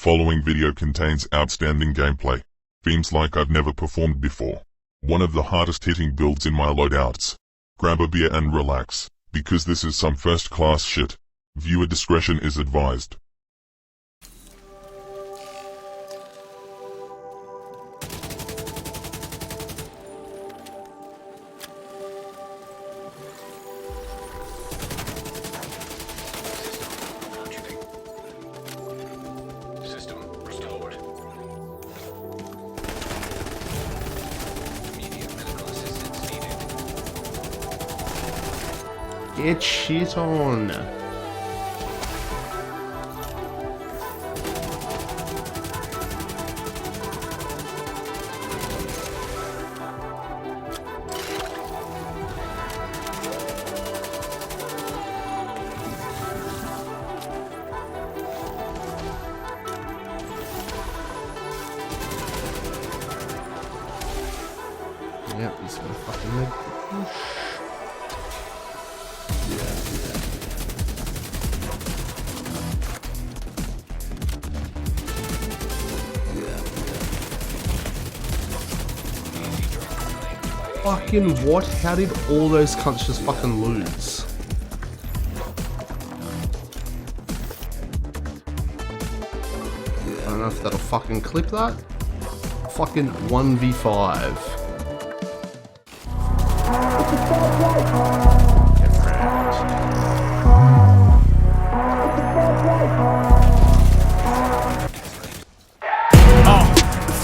following video contains outstanding gameplay. Themes like I've never performed before. One of the hardest hitting builds in my loadouts. Grab a beer and relax, because this is some first class shit. Viewer discretion is advised. Get shit on. Yep, he's gonna fucking make the push. Fucking what? How did all those cunts just fucking lose? I don't know if that'll fucking clip that. Fucking 1v5.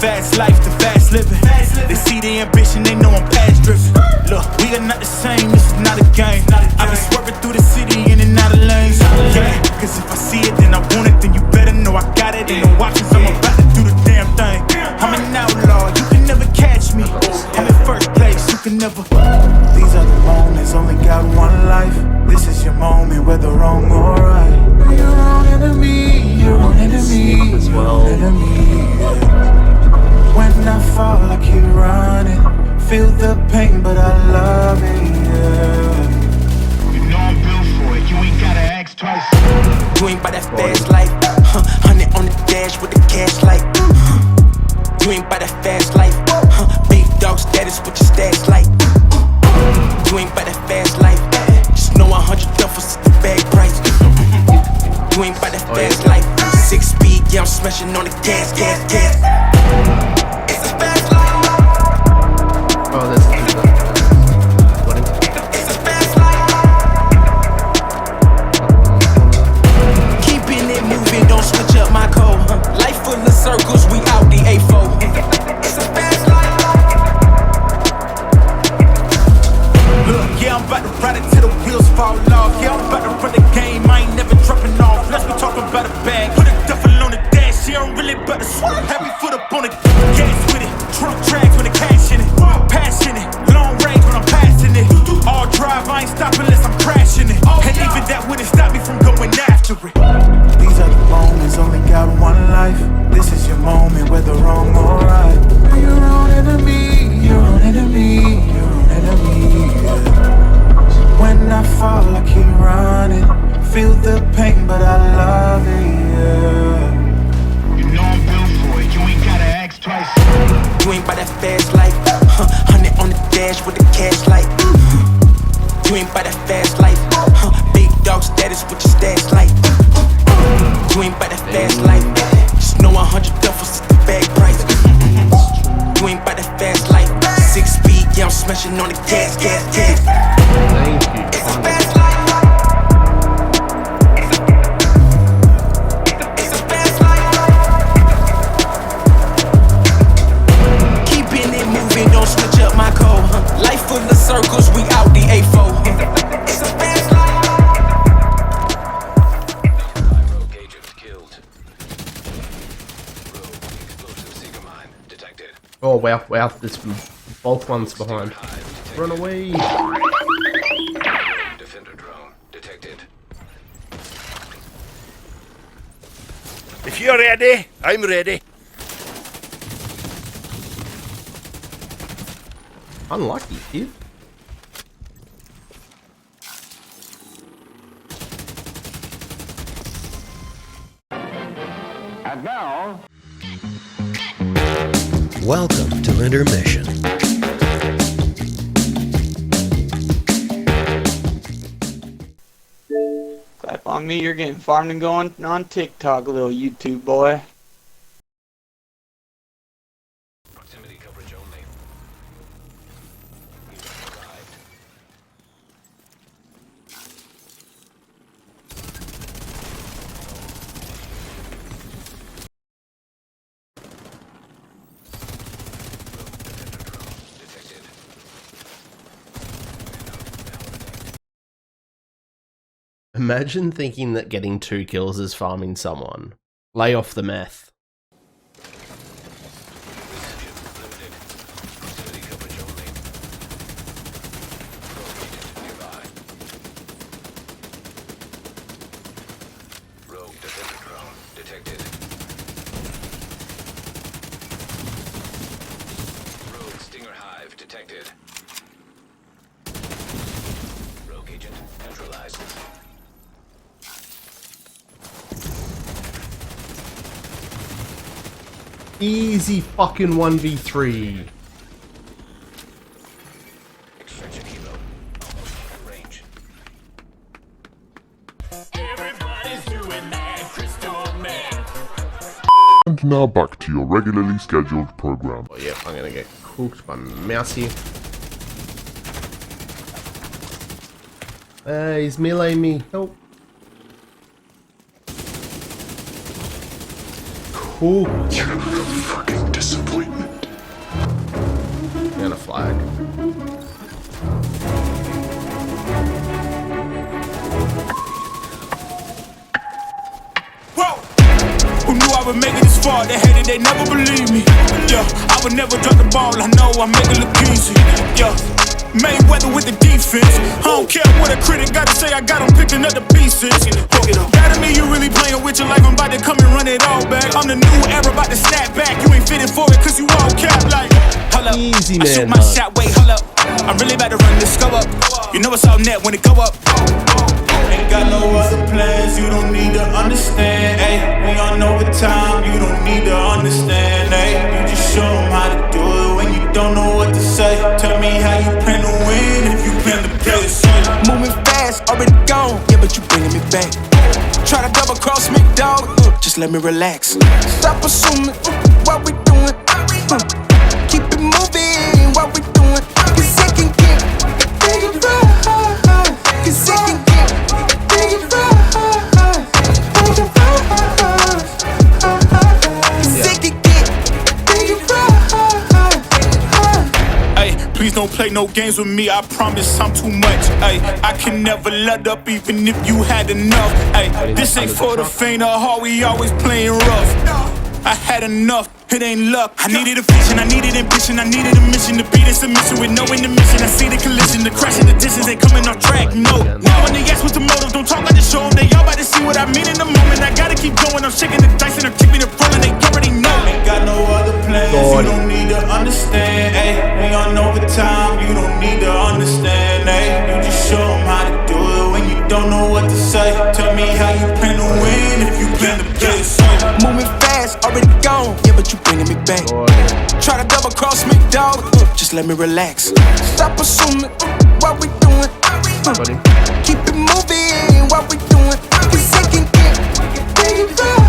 Fast life, the fast living. They see the ambition, they know I'm past driven. Look, we are not the same, this is not a game. I've been swerving through the city in and out of lanes. Yeah, cause if I see it, then I want it, then you better know I got it. Ain't no options, I'm about to do the damn thing. I'm an outlaw, you can never catch me. I'm in first place, you can never. These are the moments, only got one life. This is your moment, whether wrong or right. You're your own enemy, your own enemy, as well. When I fall, I keep running. Feel the pain, but I love it, yeah. You know I'm built for it, you ain't gotta ask twice. You ain't by that fast life, 100 on the dash with the cash light. You ain't by that fast life, big dog status with your stats like. You ain't by that fast life, just know 100 duffels is the bag price. You ain't by that fast life, 6 speed, yeah, I'm smashing on the gas. It's a fast life. Oh, that's what It's a fast life. Keeping it moving, don't switch up my code. Life full of circles, we out the A4. It's a fast life. Look, yeah, I'm about to ride it till the wheels fall off. Yeah, I'm about to run the game, I ain't never dropping off. Let's be talking about a bag. Put a duffel on the dash, yeah, I'm really about to swap. Heavy foot up on the gas with it. Trunk drags with the cash in it. Passionate, long range when I'm passing it. All drive, I ain't stopping unless I'm crashing it. And even that wouldn't stop me from going after it. These are the moments, only got one life. This is your moment, whether wrong or right. You're your own enemy, your own enemy, your own enemy, yeah. When I fall, I keep running. Feel the pain, but I love it, yeah. You know I'm built for it, you ain't gotta ask twice. You ain't by that fast life, 100 on the dash with the cash light. You ain't by that fast life, big dog status with your stats like. You ain't by that fast life, just know 100 duffels is the bag price. You ain't by that fast life, 6 speed, yeah, I'm smashing on the gas. Thank you. It's a fast life. It's a fast life. Keeping it moving, don't switch up my code. Life full of circles, we out the A4. It's a fast life. Rogue agent killed. Rogue explosive Seeker mine detected. Oh wow, there's both ones behind. Run away! Defender drone detected. If you're ready, I'm ready. Unlucky, kid. And now, Welcome to Intermission. Clap on me, you're getting farmed and going on TikTok, little YouTube boy. Proximity coverage only. Unit arrived. Detected. Imagine thinking that getting 2 kills is farming someone. Lay off the meth. Proximity coverage only. Rogue defender drone detected. Rogue stinger hive detected. Rogue agent neutralized. Easy fucking 1v3. Extraction helo almost at range. And now back to your regularly scheduled program. Oh yeah, I'm gonna get cooked by Mousy. He's meleeing me. Help. Cool. You're a real fucking disappointment. And a flag. Whoa! Who knew I would make it this far? They hated, they never believed me. Yeah, I would never drop the ball. I know I make it look easy. Yeah, Mayweather with the defense. I don't care what a critic gotta say. I got them picking up the pieces. That to me, you really playing with your life. I'm about to come and run it all back. I'm the new era, about to snap back. You ain't fitting for it, cause you all cap like. Hold up, Easy, I shoot man, my huh? shot. Wait, hold up. I'm really about to run this go up. You know it's all net when it go up. Ain't got no other plans, you don't need to understand, ayy. We on overtime, you don't need to understand, ayy. You just show them how to do it when you don't know what to say. Tell me how you plan to win if you plan to play it safe. Moving fast, already gone, yeah, but you bringing me back. Try to double cross me, dog, just let me relax. Stop assuming what we doing. Keep it moving, what we doing. Cause it can get big and right. Cause it can get big and right. Big and right. Cause it can get big and right. Ayy, please don't play no games with me, I promise I'm too much. Ayy, I can never let up even if you had enough. Ayy, this ain't for the faint of heart, we always playing rough. I had enough, it ain't luck. I needed a vision, I needed ambition, I needed a mission to beat a submission with no intermission. I see the collision, the crash in the distance, they coming off track, no. Now when they ask what's the motive, don't talk like the show them. They all about to see what I mean in the moment. I gotta keep going, I'm shaking the dice and they're keeping it rolling, they already know. Ain't got no other plans, you don't need to understand, ayy. We on overtime, you don't need to understand, ayy. You just show them how to do it when you don't know what to say. Tell me how you plan to win if you plan to play it safe. Moving fast, already gone, yeah, but you bringing me back. Try to double cross me, dog, just let me relax. Stop assuming what we doing. Keep it moving, what we doing. Cause it can get big and right.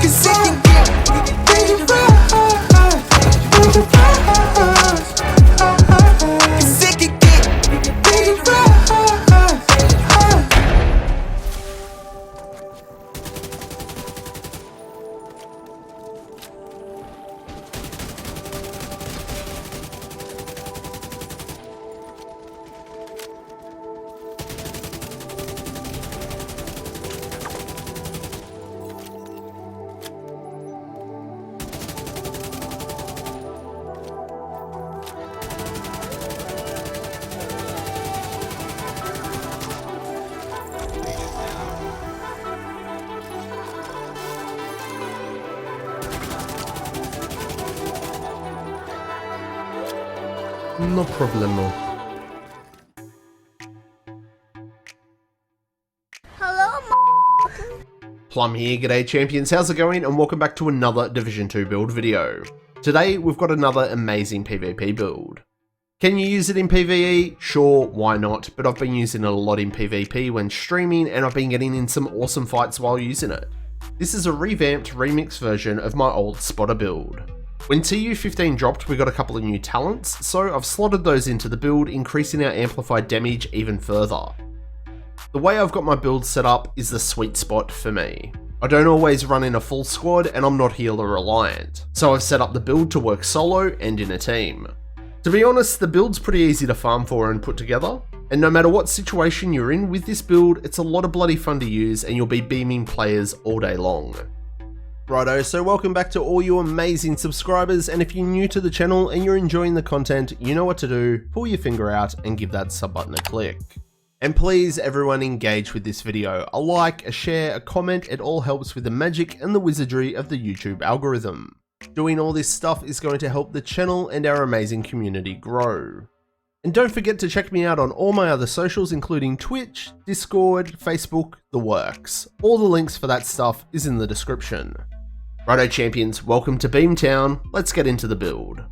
Cause it can get big and right. Big and right. Cause it can get big and right. No problemo. Plum here, g'day champions, how's it going? And welcome back to another Division 2 build video. Today we've got another amazing PvP build. Can you use it in PvE? Sure, why not, but I've been using it a lot in PvP when streaming and I've been getting in some awesome fights while using it. This is a revamped remix version of my old spotter build. When TU15 dropped, we got a couple of new talents, so I've slotted those into the build, increasing our amplified damage even further. The way I've got my build set up is the sweet spot for me. I don't always run in a full squad and I'm not healer reliant, so I've set up the build to work solo and in a team. To be honest, the build's pretty easy to farm for and put together, and no matter what situation you're in with this build, it's a lot of bloody fun to use and you'll be beaming players all day long. Righto, so welcome back to all you amazing subscribers, and if you're new to the channel and you're enjoying the content, you know what to do, pull your finger out and give that sub button a click. And please everyone engage with this video, a like, a share, a comment, it all helps with the magic and the wizardry of the YouTube algorithm. Doing all this stuff is going to help the channel and our amazing community grow. And don't forget to check me out on all my other socials, including Twitch, Discord, Facebook, the works. All the links for that stuff is in the description. Righto champions, welcome to Beamtown, let's get into the build.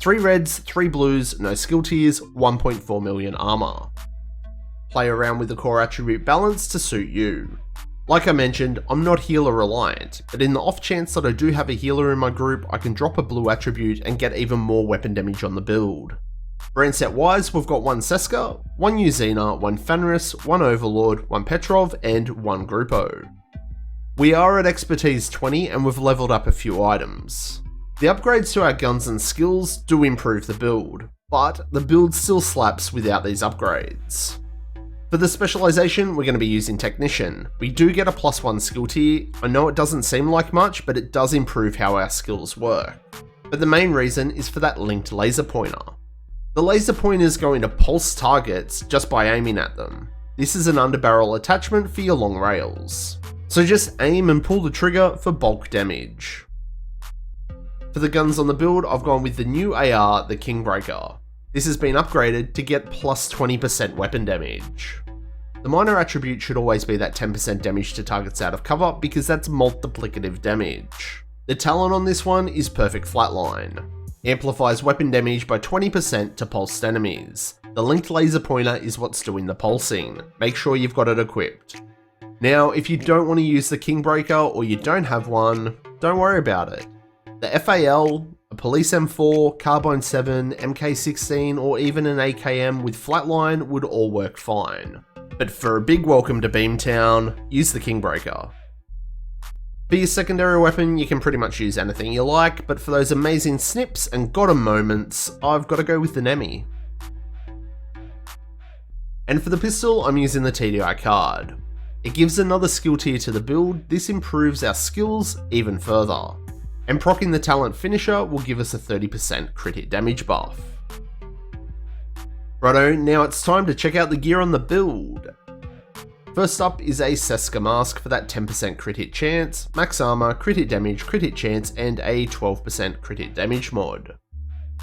3 reds, 3 blues, no skill tiers, 1.4 million armor. Play around with the core attribute balance to suit you. Like I mentioned, I'm not healer reliant, but in the off chance that I do have a healer in my group, I can drop a blue attribute and get even more weapon damage on the build. Brand set wise, we've got 1 Seska, 1 Uzina, 1 Fenris, 1 Overlord, 1 Petrov, and 1 Grupo. We are at expertise 20 and we've leveled up a few items. The upgrades to our guns and skills do improve the build, but the build still slaps without these upgrades. For the specialization, we're going to be using Technician. We do get a +1 skill tier. I know it doesn't seem like much, but it does improve how our skills work. But the main reason is for that linked laser pointer. The laser pointer is going to pulse targets just by aiming at them. This is an underbarrel attachment for your long rails. So just aim and pull the trigger for bulk damage. For the guns on the build, I've gone with the new AR, the Kingbreaker. This has been upgraded to get plus 20% weapon damage. The minor attribute should always be that 10% damage to targets out of cover because that's multiplicative damage. The talent on this one is Perfect Flatline. Amplifies weapon damage by 20% to pulsed enemies. The linked laser pointer is what's doing the pulsing. Make sure you've got it equipped. Now, if you don't want to use the Kingbreaker or you don't have one, don't worry about it. The FAL, a Police M4, Carbine 7, MK16 or even an AKM with Flatline would all work fine. But for a big welcome to Beamtown, use the Kingbreaker. For your secondary weapon, you can pretty much use anything you like, but for those amazing snips and got 'em moments, I've got to go with the Nemi. And for the pistol, I'm using the TDI card. It gives another skill tier to the build, this improves our skills even further. And proccing the talent finisher will give us a 30% crit hit damage buff. Righto, now it's time to check out the gear on the build. First up is a Seska mask for that 10% crit hit chance, max armor, crit hit damage, crit hit chance, and a 12% crit hit damage mod.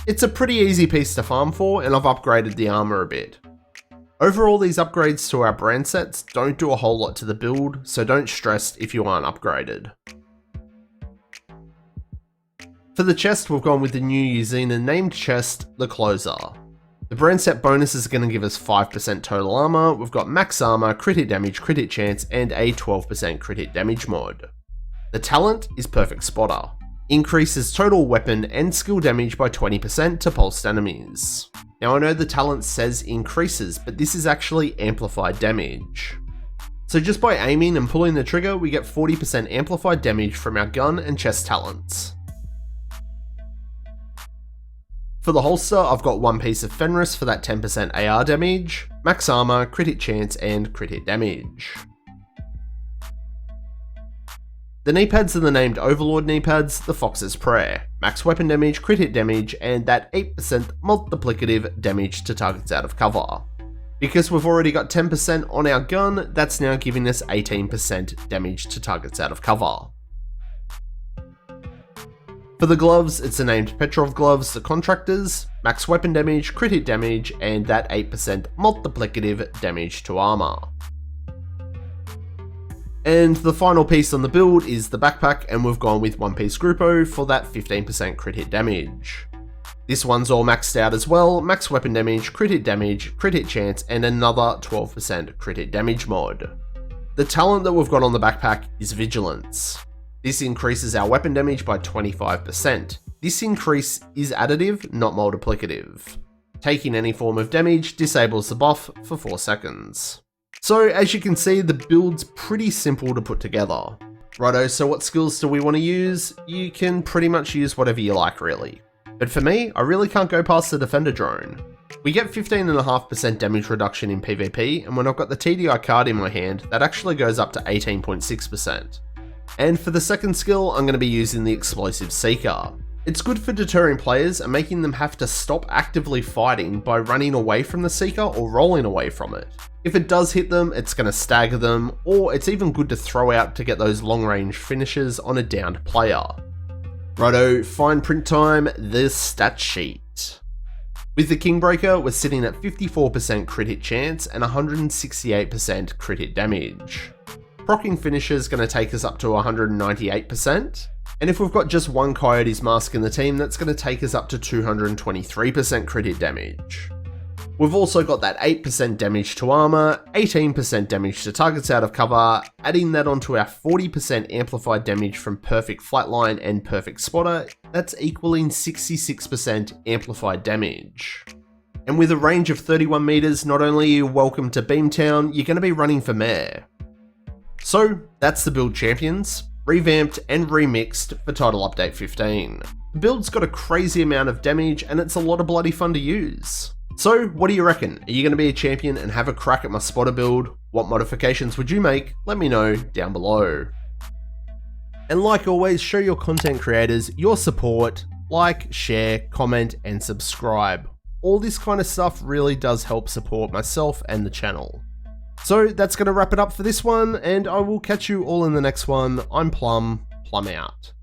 It's a pretty easy piece to farm for, and I've upgraded the armor a bit. Overall, these upgrades to our brand sets don't do a whole lot to the build, so don't stress if you aren't upgraded. For the chest, we've gone with the new Uzina named chest, the Closer. The brand set bonus is going to give us 5% total armor, we've got max armor, crit hit damage, crit hit chance, and a 12% crit hit damage mod. The talent is Perfect Spotter. Increases total weapon and skill damage by 20% to pulsed enemies. Now I know the talent says increases, but this is actually amplified damage. So just by aiming and pulling the trigger, we get 40% amplified damage from our gun and chest talents. For the holster, I've got 1 piece of Fenris for that 10% AR damage, max armor, crit hit chance, and crit hit damage. The knee pads are the named Overlord knee pads, the Fox's Prayer, max weapon damage, crit hit damage, and that 8% multiplicative damage to targets out of cover. Because we've already got 10% on our gun, that's now giving us 18% damage to targets out of cover. For the gloves, it's the named Petrov gloves, the Contractors, max weapon damage, crit hit damage, and that 8% multiplicative damage to armor. And the final piece on the build is the backpack, and we've gone with one piece Grupo for that 15% crit hit damage. This one's all maxed out as well, max weapon damage, crit hit chance, and another 12% crit hit damage mod. The talent that we've got on the backpack is Vigilance. This increases our weapon damage by 25%. This increase is additive, not multiplicative. Taking any form of damage disables the buff for 4 seconds. So as you can see, the build's pretty simple to put together. Righto, so what skills do we want to use? You can pretty much use whatever you like really. But for me, I really can't go past the Defender Drone. We get 15.5% damage reduction in PvP, and when I've got the TDI card in my hand, that actually goes up to 18.6%. And for the second skill, I'm going to be using the Explosive Seeker. It's good for deterring players and making them have to stop actively fighting by running away from the Seeker or rolling away from it. If it does hit them, it's going to stagger them, or it's even good to throw out to get those long range finishes on a downed player. Righto, fine print time, the stat sheet. With the Kingbreaker, we're sitting at 54% crit hit chance and 168% crit hit damage. Proccing finisher is going to take us up to 198%, and if we've got just one Coyote's Mask in the team, that's going to take us up to 223% crit hit damage. We've also got that 8% damage to armor, 18% damage to targets out of cover, adding that onto our 40% amplified damage from Perfect Flatline and Perfect Spotter, that's equaling 66% amplified damage. And with a range of 31 meters, not only are you welcome to Beamtown, you're going to be running for Mayor. So that's the build champions, revamped and remixed for Title Update 15. The build's got a crazy amount of damage and it's a lot of bloody fun to use. So what do you reckon? Are you going to be a champion and have a crack at my spotter build? What modifications would you make? Let me know down below. And like always, show your content creators your support, like, share, comment, and subscribe. All this kind of stuff really does help support myself and the channel. So that's going to wrap it up for this one, and I will catch you all in the next one. I'm Plum out.